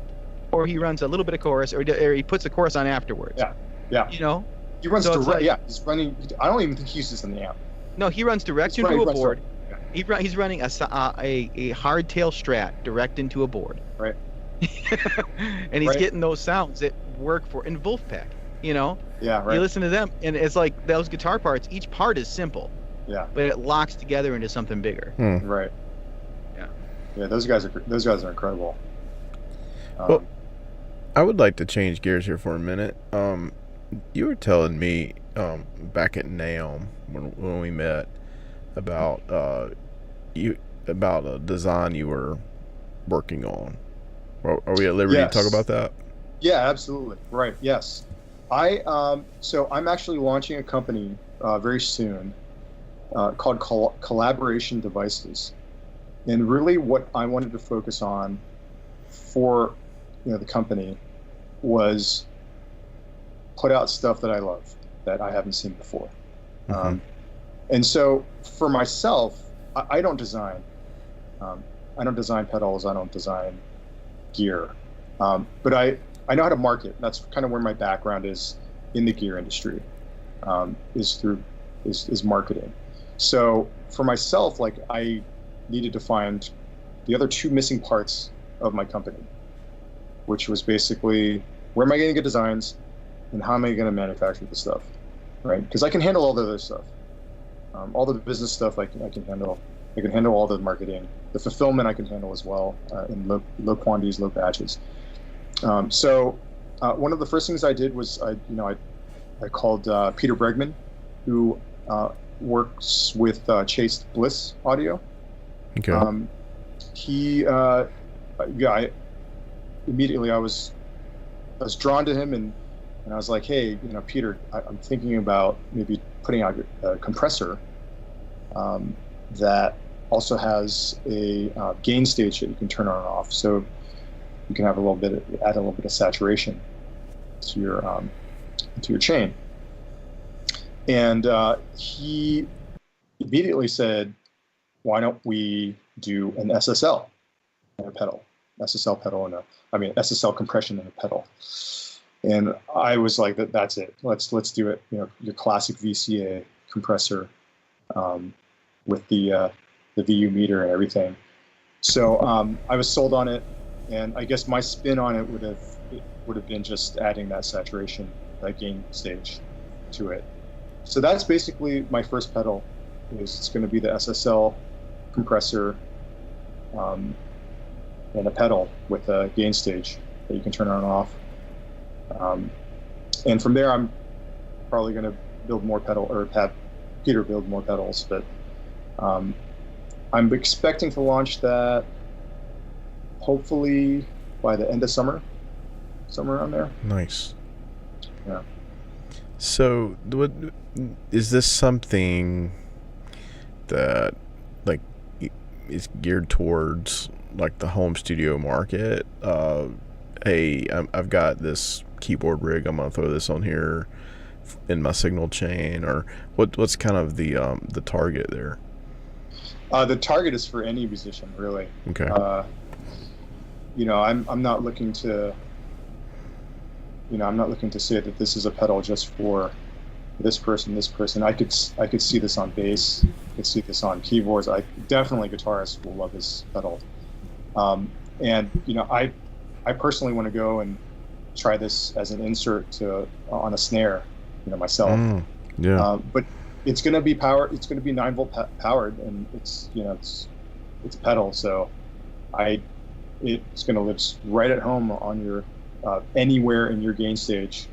C: or he runs a little bit of chorus, or he puts the chorus on afterwards.
B: Yeah.
C: He
B: runs direct. He's running. I don't even think he uses an amp.
C: No, he runs direct into a board. Yeah. He's running a hardtail Strat direct into a board.
B: Right.
C: And he's getting those sounds that work for in Wolfpack.
B: Yeah, right.
C: You listen to them, and it's like those guitar parts. Each part is simple.
B: Yeah.
C: But it locks together into something bigger.
B: Right.
C: Yeah.
B: Yeah, those guys are incredible.
A: Well, I would like to change gears here for a minute. You were telling me back at NAOM when we met about about a design you were working on. Are we at liberty to talk about that?
B: Yeah, absolutely. Right. Yes. So I'm actually launching a company very soon called Collaboration Devices, and really what I wanted to focus on for the company was put out stuff that I love that I haven't seen before.
A: Mm-hmm.
B: And so for myself, I don't design. I don't design pedals. I don't design gear. But I know how to market. That's kind of where my background is in the gear industry, is marketing. So for myself, like I needed to find the other two missing parts of my company, which was basically where am I going to get designs and how am I going to manufacture the stuff, right? Because I can handle all the other stuff, all the business stuff. I can handle. I can handle all the marketing, the fulfillment. I can handle as well in low quantities, low batches. So one of the first things I did was I called Peter Bregman, who works with Chase Bliss Audio.
A: Okay.
B: Immediately I was drawn to him, and I was like, hey, Peter, I'm thinking about maybe putting out a compressor that also has a gain stage that you can turn on and off, so you can have add a little bit of saturation to your chain. And he immediately said, why don't we do an SSL and a pedal, SSL compression and a pedal. And I was like, that's it. Let's do it. Your classic VCA compressor with the VU meter and everything. So I was sold on it, and I guess my spin on it would have been just adding that saturation, that gain stage to it. So that's basically my first pedal. It's going to be the SSL compressor and a pedal with a gain stage that you can turn on and off. And from there, I'm probably going to build more have Peter build more pedals. But I'm expecting to launch that hopefully by the end of summer, somewhere around there.
A: Nice.
B: Yeah.
A: So, is this something that is geared towards like the home studio market? Hey, I've got this keyboard rig. I'm gonna throw this on here in my signal chain, or what's kind of the target there?
B: The target is for any musician, really.
A: Okay.
B: I'm not looking to. I'm not looking to say that this is a pedal just for this person. I could see this on bass. I could see this on keyboards. Definitely guitarists will love this pedal. And I personally want to go and try this as an insert on a snare, myself.
A: Yeah.
B: But it's going to be powered. It's going to be 9-volt powered, and it's a pedal. So it's going to live right at home on anywhere in your gain stage,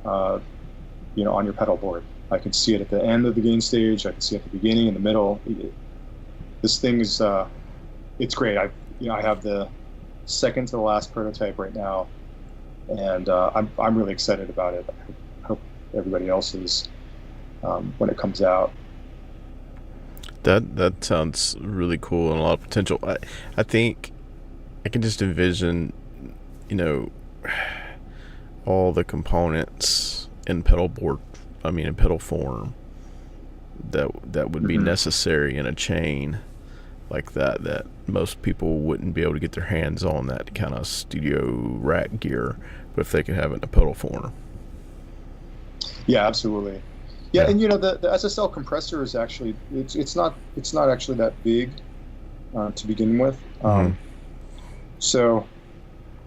B: on your pedal board. I can see it at the end of the gain stage. I can see it at the beginning, in the middle. This thing is, it's great. I have the second to the last prototype right now, and I'm really excited about it. I hope everybody else is when it comes out.
A: That sounds really cool and a lot of potential. I think I can just envision, all the components in pedal form that would be necessary in a chain like that most people wouldn't be able to get their hands on that kind of studio rack gear, but if they could have it in a pedal form.
B: Yeah, absolutely. Yeah, and the SSL compressor is actually it's not actually that big to begin with. So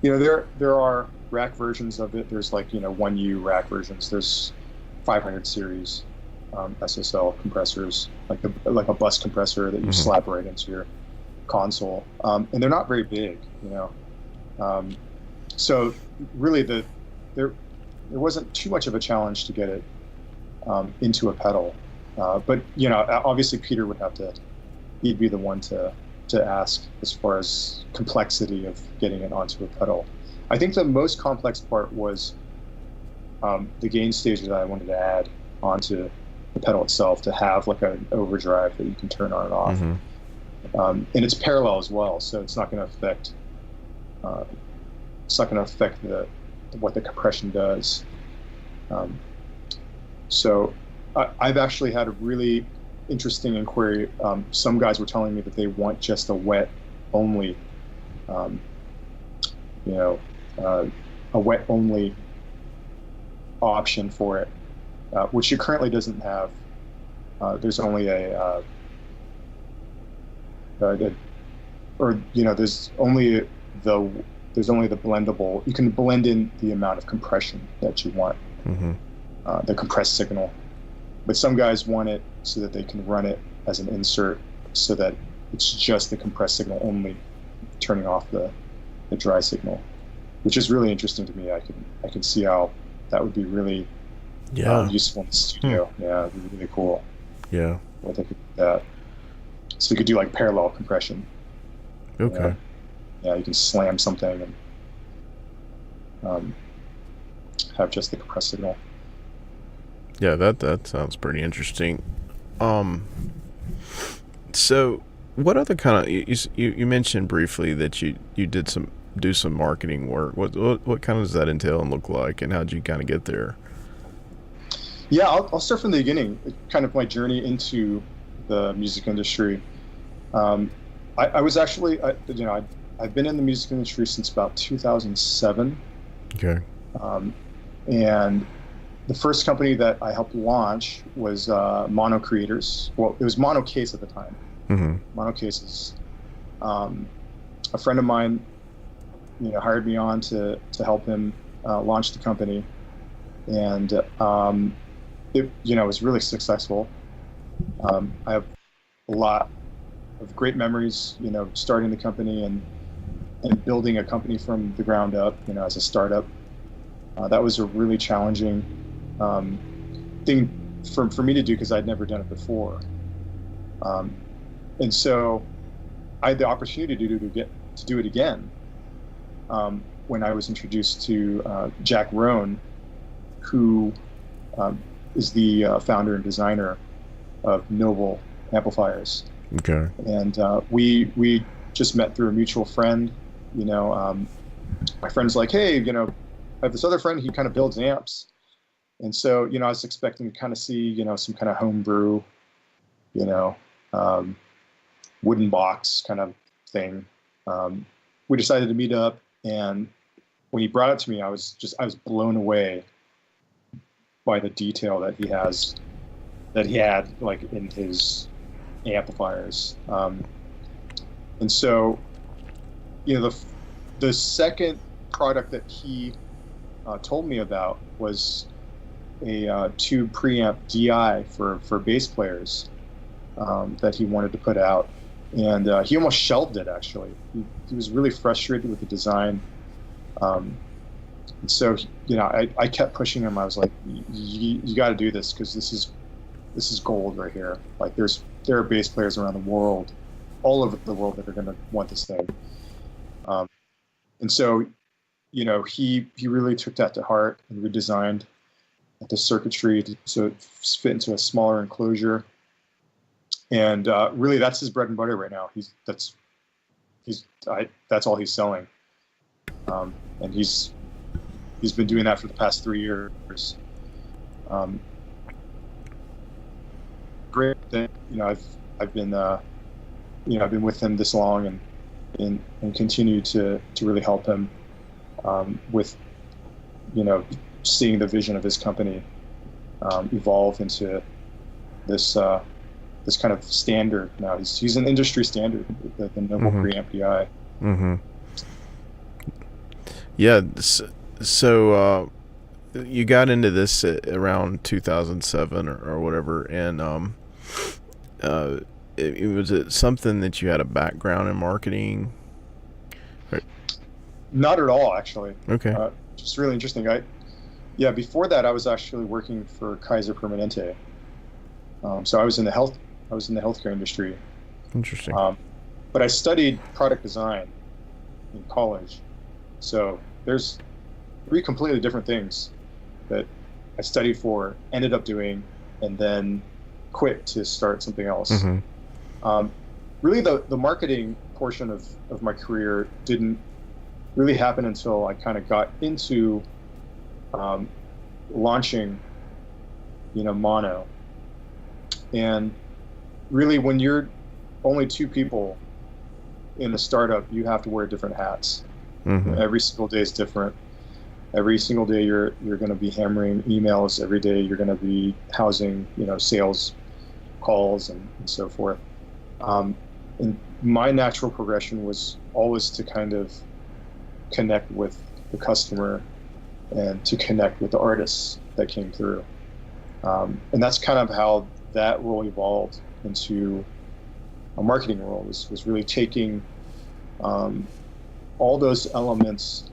B: there are rack versions of it. There's 1U rack versions. There's 500 series SSL compressors, like a bus compressor that you slap right into your console, and they're not very big. So really there wasn't too much of a challenge to get it into a pedal, but obviously Peter he'd be the one to ask as far as complexity of getting it onto a pedal. I think the most complex part was the gain stage that I wanted to add onto the pedal itself, to have like an overdrive that you can turn on and off, and it's parallel as well, so it's not going to affect what the compression does. So I've actually had a really interesting inquiry. Some guys were telling me that they want just a wet only, a wet only option for it, which it currently doesn't have. There's only there's only the blendable. You can blend in the amount of compression that you want. The compressed signal, but some guys want it so that they can run it as an insert, so that it's just the compressed signal only, turning off the dry signal, which is really interesting to me. I can see how that would be really useful in the studio. Yeah, it'd be really cool.
A: Yeah,
B: what they could do that. So you could do like parallel compression.
A: Okay.
B: Yeah, you can slam something and have just the compressed signal.
A: Yeah, that sounds pretty interesting. So what other kind of you mentioned briefly that you did do some marketing work. What kind of does that entail and look like, and how'd you kind of get there?
B: Yeah, I'll start from the beginning. Kind of my journey into the music industry. I was actually, I've been in the music industry since about 2007.
A: Okay.
B: And the first company that I helped launch was Mono Creators. Well, it was Mono Case at the time. Mono Cases. A friend of mine, hired me on to help him launch the company, and it was really successful. I have a lot of great memories, starting the company and building a company from the ground up, as a startup. That was a really challenging thing for me to do, because I'd never done it before. And so I had the opportunity to do it again when I was introduced to Jack Rohn, who is the founder and designer of Noble Amplifiers.
A: Okay.
B: And we just met through a mutual friend. My friend's like, hey, I have this other friend, he kind of builds amps. And so, I was expecting to kind of see, some kind of homebrew, wooden box kind of thing. We decided to meet up, and when he brought it to me, I was blown away by the detail that he had like in his amplifiers. And so, the second product that he told me about was a tube preamp DI for bass players that he wanted to put out, and he almost shelved it. Actually, he was really frustrated with the design, And so, I kept pushing him. I was like, you got to do this, because this is gold right here. Like there are bass players around the world, all over the world, that are going to want this thing. And so, he really took that to heart and redesigned the circuitry so it fit into a smaller enclosure. And really, that's his bread and butter right now. That's all he's selling. And he's been doing that for the past 3 years. Great that I've been with him this long, and continue to really help him with seeing the vision of his company evolve into this kind of standard now. He's an industry standard, the Noble preamp DI.
A: Mm-hmm. Yeah. So you got into this at around 2007 or whatever, and was it something that you had a background in marketing?
B: Not at all, actually.
A: Okay.
B: Just really interesting. Before that, I was actually working for Kaiser Permanente. So I was in the healthcare industry.
A: Interesting.
B: But I studied product design in college. So there's 3 completely different things that I studied for, ended up doing, and then quit to start something else.
A: Mm-hmm.
B: Really, the marketing portion of my career didn't really happen until I kind of got into launching, mono. And really, when you're only 2 people in a startup, you have to wear different hats.
A: Mm-hmm.
B: Every single day is different. Every single day you're going to be hammering emails. Every day you're going to be housing, sales calls and so forth. And my natural progression was always to kind of connect with the customer and to connect with the artists that came through. And that's kind of how that role evolved into a marketing role, was really taking all those elements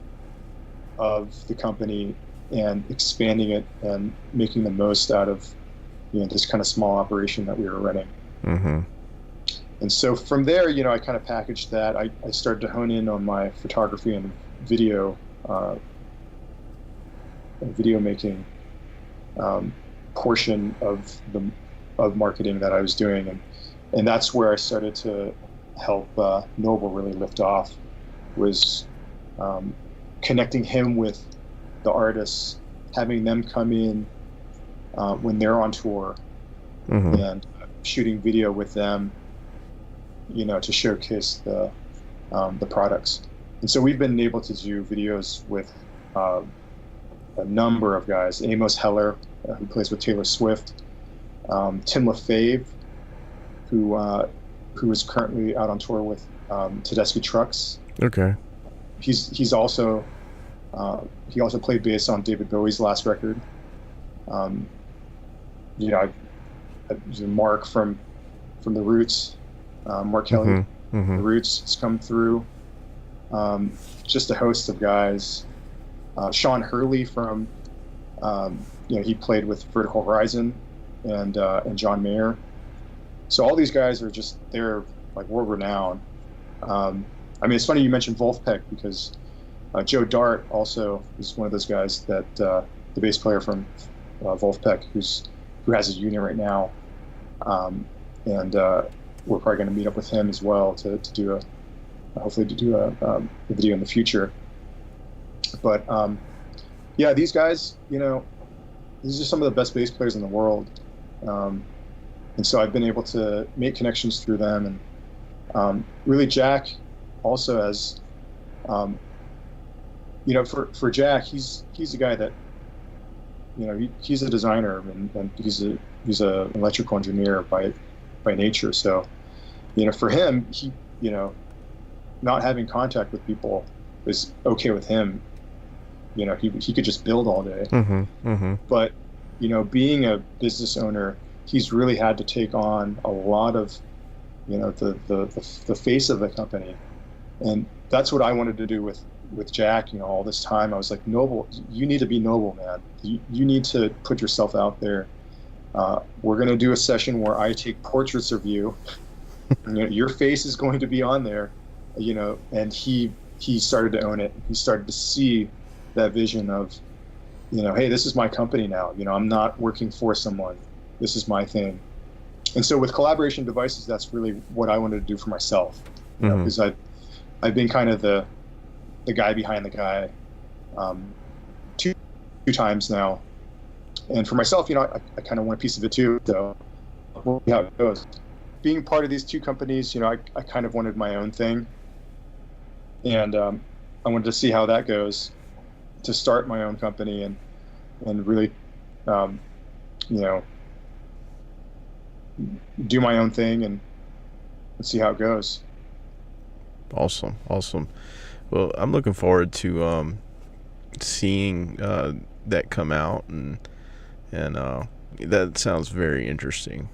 B: of the company and expanding it and making the most out of this kind of small operation that we were running.
A: Mm-hmm.
B: And so from there, I kind of packaged that. I started to hone in on my photography and video making portion of marketing that I was doing, and that's where I started to help Noble really lift off, was connecting him with the artists, having them come in when they're on tour,
A: Mm-hmm.
B: and shooting video with them, to showcase the products. And so we've been able to do videos with a number of guys. Amos Heller, who plays with Taylor Swift, Tim LaFave, who is currently out on tour with Tedeschi Trucks.
A: Okay.
B: He's also he also played bass on David Bowie's last record. Mark from the Roots, Mark Kelly,
A: Mm-hmm. Mm-hmm.
B: the Roots has come through. Just a host of guys. Sean Hurley from he played with Vertical Horizon and John Mayer. So all these guys are they're like world renowned. It's funny you mentioned Wolfpack, because Joe Dart also is one of those guys that the bass player from Wolfpack who has a unit right now, and we're probably going to meet up with him as well to do a video in the future. But these guys, these are some of the best bass players in the world, and so I've been able to make connections through them, and really Jack also has, for Jack, he's a guy that, he's a designer, and he's a electrical engineer by nature. So, for him, he, not having contact with people is okay with him. He could just build all day.
A: Mm-hmm. Mm-hmm.
B: But, being a business owner, he's really had to take on a lot of, the face of the company. And that's what I wanted to do with Jack, you know, all this time, I was like, Noble, you need to be Noble, man. You need to put yourself out there. We're going to do a session where I take portraits of you. You know, your face is going to be on there, you know. And he started to own it. He started to see that vision of, you know, hey, this is my company now. You know, I'm not working for someone. This is my thing. And so with collaboration devices, that's really what I wanted to do for myself. You know, because I've been kind of the guy behind the guy two times now. And for myself, you know, I kind of want a piece of it too. So we'll see how it goes. Being part of these two companies, you know, I kind of wanted my own thing. And I wanted to see how that goes, to start my own company and really, you know, do my own thing and see how it goes.
A: Awesome. Well, I'm looking forward to seeing that come out, and that sounds very interesting.